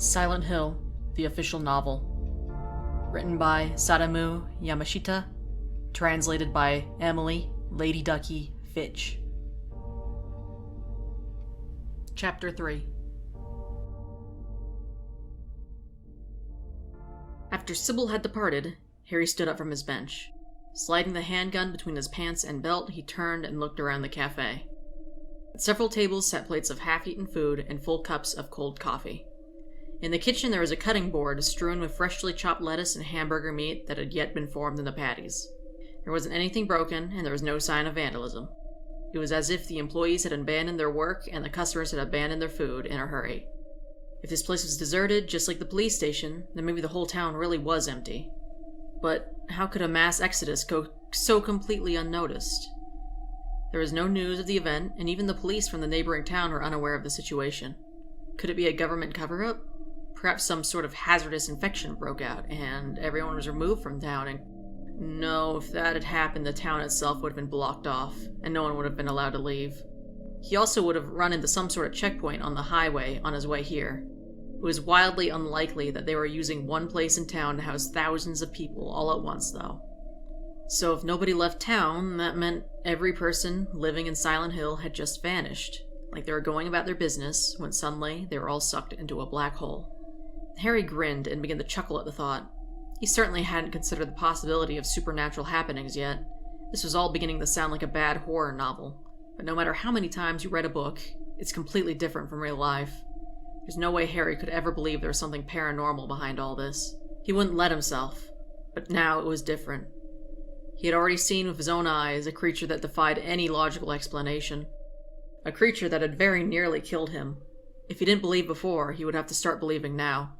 Silent Hill, the official novel. Written by Sadamu Yamashita. Translated by Emily, Lady Ducky, Fitch. Chapter 3. After Sybil had departed, Harry stood up from his bench. Sliding the handgun between his pants and belt, he turned and looked around the cafe. At several tables sat plates of half-eaten food and full cups of cold coffee. In the kitchen there was a cutting board strewn with freshly chopped lettuce and hamburger meat that had yet been formed in the patties. There wasn't anything broken, and there was no sign of vandalism. It was as if the employees had abandoned their work and the customers had abandoned their food in a hurry. If this place was deserted, just like the police station, then maybe the whole town really was empty. But how could a mass exodus go so completely unnoticed? There was no news of the event, and even the police from the neighboring town were unaware of the situation. Could it be a government cover-up? Perhaps some sort of hazardous infection broke out, and everyone was removed from town, and no, if that had happened, the town itself would have been blocked off, and no one would have been allowed to leave. He also would have run into some sort of checkpoint on the highway on his way here. It was wildly unlikely that they were using one place in town to house thousands of people all at once, though. So if nobody left town, that meant every person living in Silent Hill had just vanished, like they were going about their business, when suddenly they were all sucked into a black hole. Harry grinned and began to chuckle at the thought. He certainly hadn't considered the possibility of supernatural happenings yet. This was all beginning to sound like a bad horror novel, but no matter how many times you read a book, it's completely different from real life. There's no way Harry could ever believe there was something paranormal behind all this. He wouldn't let himself, but now it was different. He had already seen with his own eyes a creature that defied any logical explanation. A creature that had very nearly killed him. If he didn't believe before, he would have to start believing now.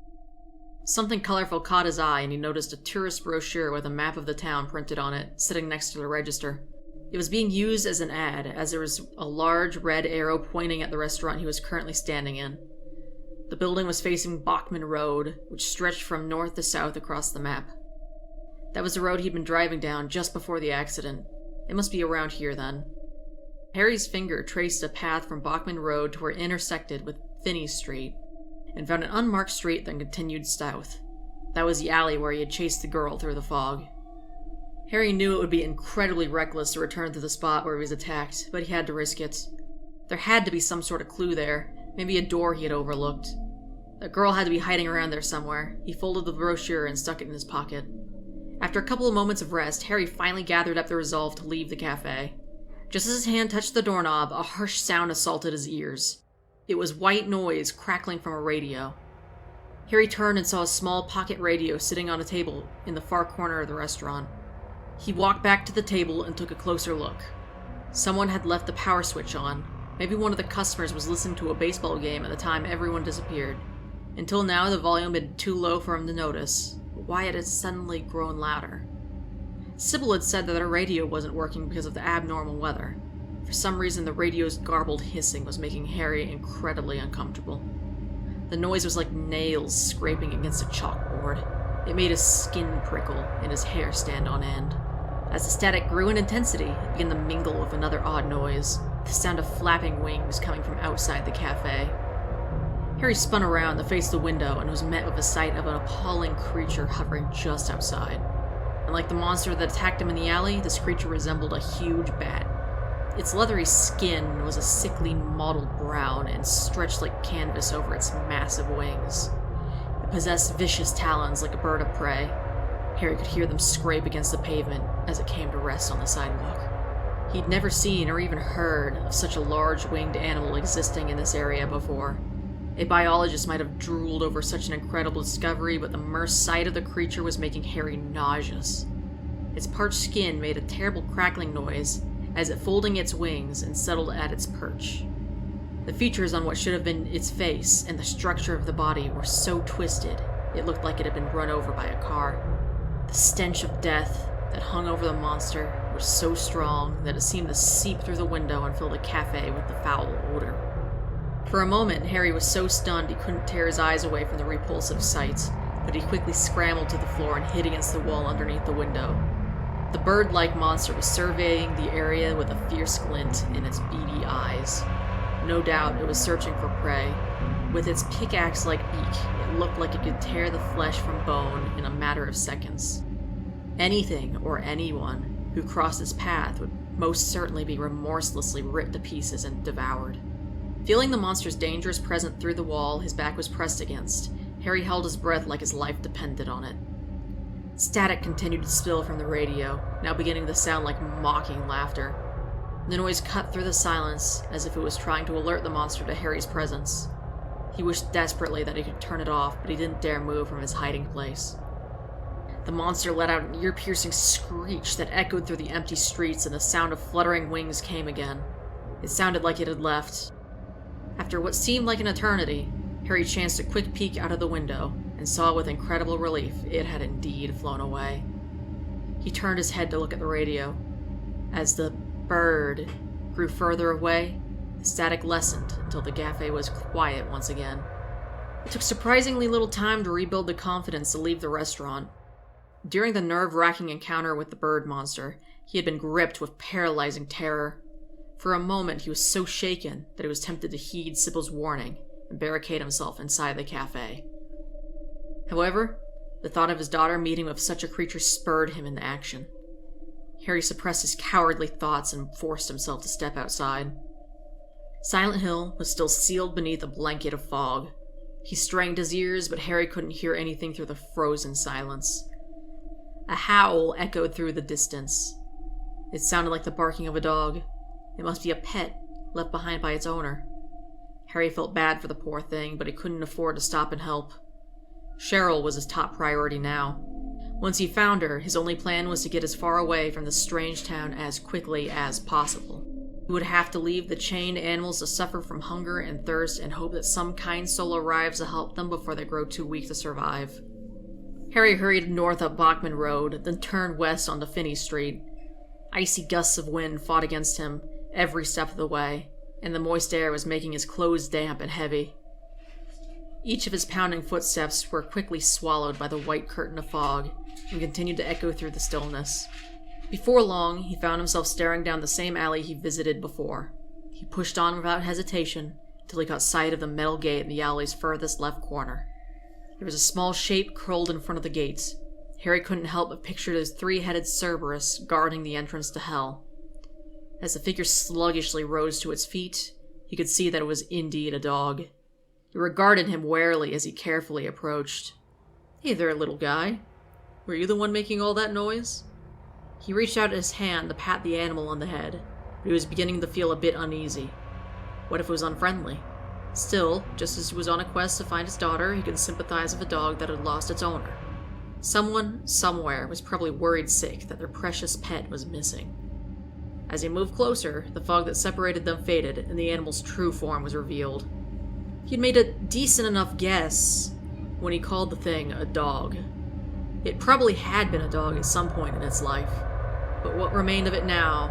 Something colorful caught his eye, and he noticed a tourist brochure with a map of the town printed on it, sitting next to the register. It was being used as an ad, as there was a large red arrow pointing at the restaurant he was currently standing in. The building was facing Bachman Road, which stretched from north to south across the map. That was the road he'd been driving down just before the accident. It must be around here, then. Harry's finger traced a path from Bachman Road to where it intersected with Finney Street, and found an unmarked street that continued south. That was the alley where he had chased the girl through the fog. Harry knew it would be incredibly reckless to return to the spot where he was attacked, but he had to risk it. There had to be some sort of clue there, maybe a door he had overlooked. The girl had to be hiding around there somewhere. He folded the brochure and stuck it in his pocket. After a couple of moments of rest, Harry finally gathered up the resolve to leave the cafe. Just as his hand touched the doorknob, a harsh sound assaulted his ears. It was white noise crackling from a radio. Harry turned and saw a small pocket radio sitting on a table in the far corner of the restaurant. He walked back to the table and took a closer look. Someone had left the power switch on. Maybe one of the customers was listening to a baseball game at the time everyone disappeared. Until now, the volume had been too low for him to notice. Why had it suddenly grown louder? Sybil had said that her radio wasn't working because of the abnormal weather. For some reason, the radio's garbled hissing was making Harry incredibly uncomfortable. The noise was like nails scraping against a chalkboard. It made his skin prickle and his hair stand on end. As the static grew in intensity, it began to mingle with another odd noise, the sound of flapping wings coming from outside the cafe. Harry spun around to face the window and was met with the sight of an appalling creature hovering just outside. And like the monster that attacked him in the alley, this creature resembled a huge bat. Its leathery skin was a sickly mottled brown and stretched like canvas over its massive wings. It possessed vicious talons like a bird of prey. Harry could hear them scrape against the pavement as it came to rest on the sidewalk. He'd never seen or even heard of such a large winged animal existing in this area before. A biologist might have drooled over such an incredible discovery, but the mere sight of the creature was making Harry nauseous. Its parched skin made a terrible crackling noise as it folding its wings and settled at its perch. The features on what should have been its face and the structure of the body were so twisted, it looked like it had been run over by a car. The stench of death that hung over the monster was so strong that it seemed to seep through the window and fill the cafe with the foul odor. For a moment, Harry was so stunned he couldn't tear his eyes away from the repulsive sight, but he quickly scrambled to the floor and hid against the wall underneath the window. The bird-like monster was surveying the area with a fierce glint in its beady eyes. No doubt it was searching for prey. With its pickaxe-like beak, it looked like it could tear the flesh from bone in a matter of seconds. Anything or anyone who crossed its path would most certainly be remorselessly ripped to pieces and devoured. Feeling the monster's dangerous presence through the wall his back was pressed against, Harry held his breath like his life depended on it. Static continued to spill from the radio, now beginning to sound like mocking laughter. The noise cut through the silence, as if it was trying to alert the monster to Harry's presence. He wished desperately that he could turn it off, but he didn't dare move from his hiding place. The monster let out an ear-piercing screech that echoed through the empty streets, and the sound of fluttering wings came again. It sounded like it had left. After what seemed like an eternity, Harry chanced a quick peek out of the window, and saw with incredible relief it had indeed flown away. He turned his head to look at the radio. As the bird grew further away, the static lessened until the cafe was quiet once again. It took surprisingly little time to rebuild the confidence to leave the restaurant. During the nerve-wracking encounter with the bird monster, he had been gripped with paralyzing terror. For a moment, he was so shaken that he was tempted to heed Sybil's warning and barricade himself inside the cafe. However, the thought of his daughter meeting with such a creature spurred him into action. Harry suppressed his cowardly thoughts and forced himself to step outside. Silent Hill was still sealed beneath a blanket of fog. He strained his ears, but Harry couldn't hear anything through the frozen silence. A howl echoed through the distance. It sounded like the barking of a dog. It must be a pet, left behind by its owner. Harry felt bad for the poor thing, but he couldn't afford to stop and help. Cheryl was his top priority now. Once he found her, his only plan was to get as far away from the strange town as quickly as possible. He would have to leave the chained animals to suffer from hunger and thirst and hope that some kind soul arrives to help them before they grow too weak to survive. Harry hurried north up Bachman Road, then turned west onto Finney Street. Icy gusts of wind fought against him every step of the way, and the moist air was making his clothes damp and heavy. Each of his pounding footsteps were quickly swallowed by the white curtain of fog, and continued to echo through the stillness. Before long, he found himself staring down the same alley he visited before. He pushed on without hesitation, till he caught sight of the metal gate in the alley's furthest left corner. There was a small shape curled in front of the gate. Harry couldn't help but picture it as three-headed Cerberus guarding the entrance to hell. As the figure sluggishly rose to its feet, he could see that it was indeed a dog. It regarded him warily as he carefully approached. "Hey there, little guy. Were you the one making all that noise?" He reached out his hand to pat the animal on the head, but he was beginning to feel a bit uneasy. What if it was unfriendly? Still, just as he was on a quest to find his daughter, he could sympathize with a dog that had lost its owner. Someone, somewhere, was probably worried sick that their precious pet was missing. As he moved closer, the fog that separated them faded, and the animal's true form was revealed. He'd made a decent enough guess when he called the thing a dog. It probably had been a dog at some point in its life, but what remained of it now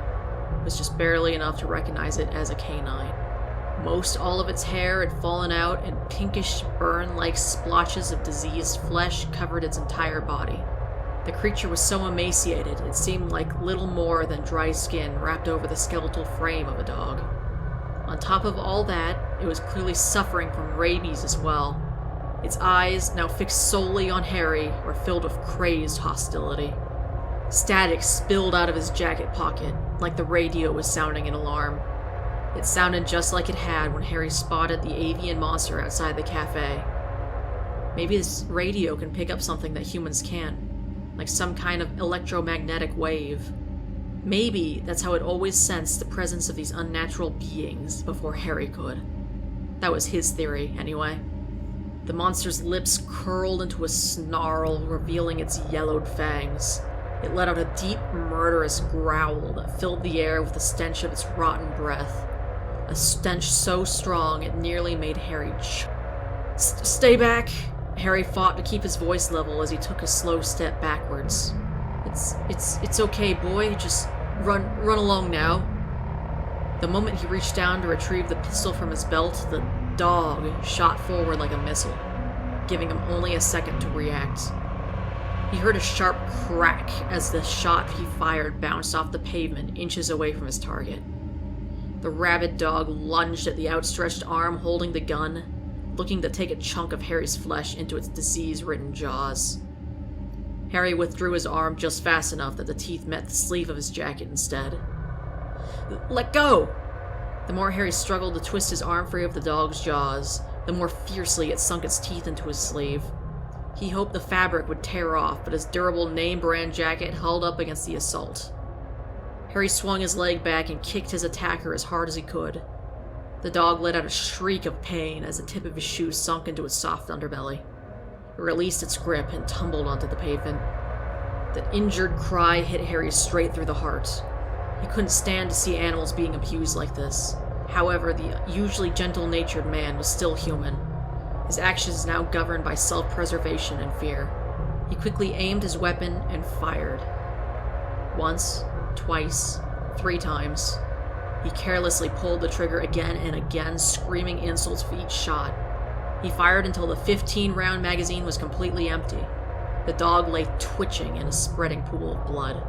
was just barely enough to recognize it as a canine. Most all of its hair had fallen out, and pinkish, burn-like splotches of diseased flesh covered its entire body. The creature was so emaciated, it seemed like little more than dry skin wrapped over the skeletal frame of a dog. On top of all that, it was clearly suffering from rabies as well. Its eyes, now fixed solely on Harry, were filled with crazed hostility. Static spilled out of his jacket pocket, like the radio was sounding an alarm. It sounded just like it had when Harry spotted the avian monster outside the cafe. Maybe this radio can pick up something that humans can't, like some kind of electromagnetic wave. Maybe that's how it always sensed the presence of these unnatural beings before Harry could. That was his theory, anyway. The monster's lips curled into a snarl, revealing its yellowed fangs. It let out a deep, murderous growl that filled the air with the stench of its rotten breath. A stench so strong it nearly made Harry Stay back! Harry fought to keep his voice level as he took a slow step backwards. It's okay, boy. Just run along now. The moment he reached down to retrieve the pistol from his belt, the dog shot forward like a missile, giving him only a second to react. He heard a sharp crack as the shot he fired bounced off the pavement inches away from his target. The rabid dog lunged at the outstretched arm holding the gun, looking to take a chunk of Harry's flesh into its disease-ridden jaws. Harry withdrew his arm just fast enough that the teeth met the sleeve of his jacket instead. "Let go!" The more Harry struggled to twist his arm free of the dog's jaws, the more fiercely it sunk its teeth into his sleeve. He hoped the fabric would tear off, but his durable name-brand jacket held up against the assault. Harry swung his leg back and kicked his attacker as hard as he could. The dog let out a shriek of pain as the tip of his shoe sunk into its soft underbelly. It released its grip and tumbled onto the pavement. That injured cry hit Harry straight through the heart. He couldn't stand to see animals being abused like this. However, the usually gentle-natured man was still human, his actions now governed by self-preservation and fear. He quickly aimed his weapon and fired. Once, twice, 3 times. He carelessly pulled the trigger again and again, screaming insults for each shot. He fired until the 15-round magazine was completely empty. The dog lay twitching in a spreading pool of blood.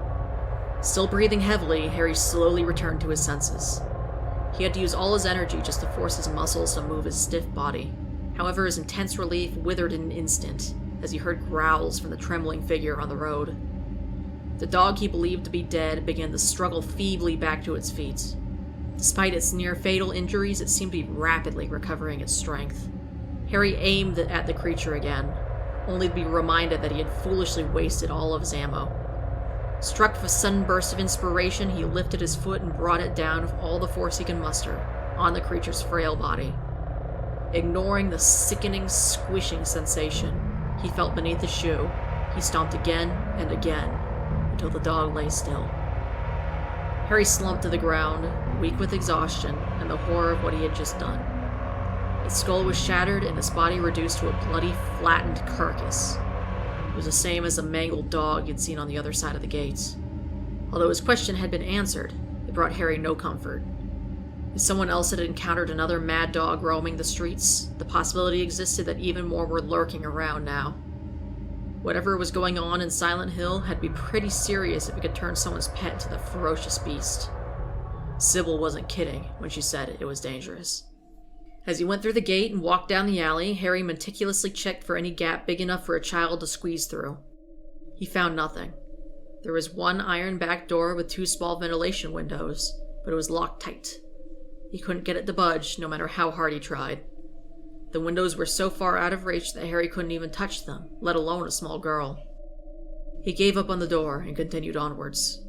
Still breathing heavily, Harry slowly returned to his senses. He had to use all his energy just to force his muscles to move his stiff body. However, his intense relief withered in an instant, as he heard growls from the trembling figure on the road. The dog he believed to be dead began to struggle feebly back to its feet. Despite its near-fatal injuries, it seemed to be rapidly recovering its strength. Harry aimed at the creature again, only to be reminded that he had foolishly wasted all of his ammo. Struck with a sudden burst of inspiration, he lifted his foot and brought it down with all the force he could muster on the creature's frail body. Ignoring the sickening, squishing sensation he felt beneath his shoe, he stomped again and again until the dog lay still. Harry slumped to the ground, weak with exhaustion and the horror of what he had just done. Its skull was shattered and its body reduced to a bloody, flattened carcass. It was the same as the mangled dog he'd seen on the other side of the gates. Although his question had been answered, it brought Harry no comfort. If someone else had encountered another mad dog roaming the streets, the possibility existed that even more were lurking around now. Whatever was going on in Silent Hill had to be pretty serious if it could turn someone's pet into the ferocious beast. Sybil wasn't kidding when she said it was dangerous. As he went through the gate and walked down the alley, Harry meticulously checked for any gap big enough for a child to squeeze through. He found nothing. There was one iron back door with 2 small ventilation windows, but it was locked tight. He couldn't get it to budge, no matter how hard he tried. The windows were so far out of reach that Harry couldn't even touch them, let alone a small girl. He gave up on the door and continued onwards.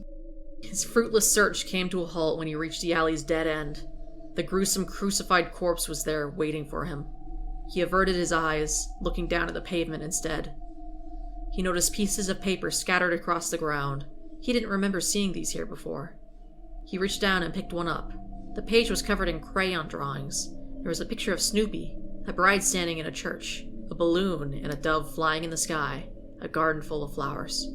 His fruitless search came to a halt when he reached the alley's dead end. The gruesome crucified corpse was there, waiting for him. He averted his eyes, looking down at the pavement instead. He noticed pieces of paper scattered across the ground. He didn't remember seeing these here before. He reached down and picked one up. The page was covered in crayon drawings. There was a picture of Snoopy, a bride standing in a church, a balloon, and a dove flying in the sky, a garden full of flowers.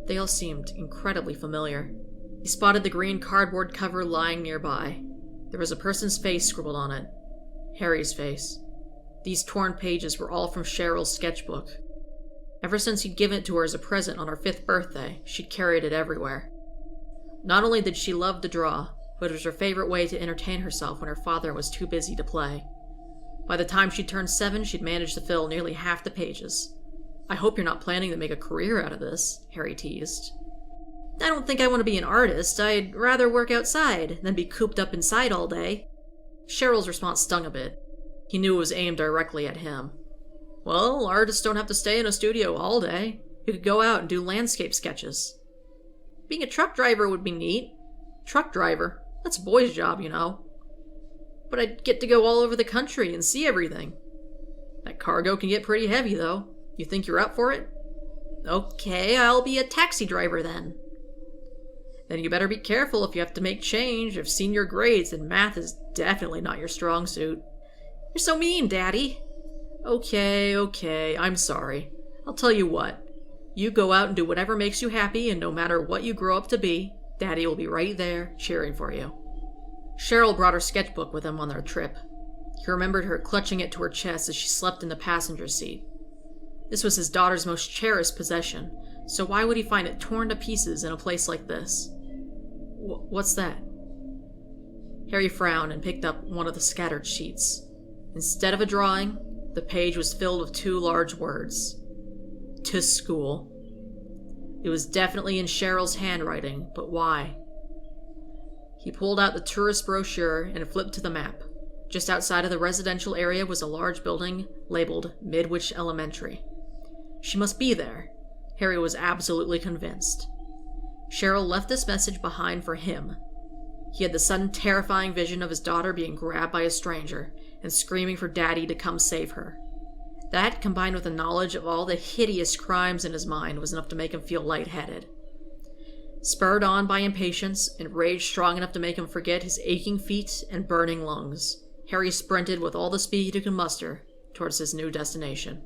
They all seemed incredibly familiar. He spotted the green cardboard cover lying nearby. There was a person's face scribbled on it. Harry's face. These torn pages were all from Cheryl's sketchbook. Ever since he'd given it to her as a present on her 5th birthday, she'd carried it everywhere. Not only did she love to draw, but it was her favorite way to entertain herself when her father was too busy to play. By the time she'd turned 7, she'd managed to fill nearly half the pages. "I hope you're not planning to make a career out of this," Harry teased. "I don't think I want to be an artist. I'd rather work outside than be cooped up inside all day." Cheryl's response stung a bit. He knew it was aimed directly at him. "Well, artists don't have to stay in a studio all day. You could go out and do landscape sketches." "Being a truck driver would be neat." "Truck driver? That's a boy's job, you know." "But I'd get to go all over the country and see everything." "That cargo can get pretty heavy, though. You think you're up for it?" "Okay, I'll be a taxi driver then." "Then you better be careful if you have to make change. I've seen your grades, and math is definitely not your strong suit." "You're so mean, Daddy." Okay, I'm sorry. I'll tell you what. You go out and do whatever makes you happy, and no matter what you grow up to be, Daddy will be right there, cheering for you. Cheryl brought her sketchbook with him on their trip. He remembered her clutching it to her chest as she slept in the passenger seat. This was his daughter's most cherished possession, so why would he find it torn to pieces in a place like this? What's that? Harry frowned and picked up one of the scattered sheets. Instead of a drawing, The page was filled with 2 large words. To school. It was definitely in Cheryl's handwriting, but why? He pulled out the tourist brochure and flipped to the map. Just outside of the residential area was a large building labeled Midwich Elementary. She must be there. Harry was absolutely convinced. Cheryl left this message behind for him. He had the sudden terrifying vision of his daughter being grabbed by a stranger and screaming for Daddy to come save her. That, combined with the knowledge of all the hideous crimes in his mind, was enough to make him feel lightheaded. Spurred on by impatience and rage strong enough to make him forget his aching feet and burning lungs, Harry sprinted with all the speed he could muster towards his new destination.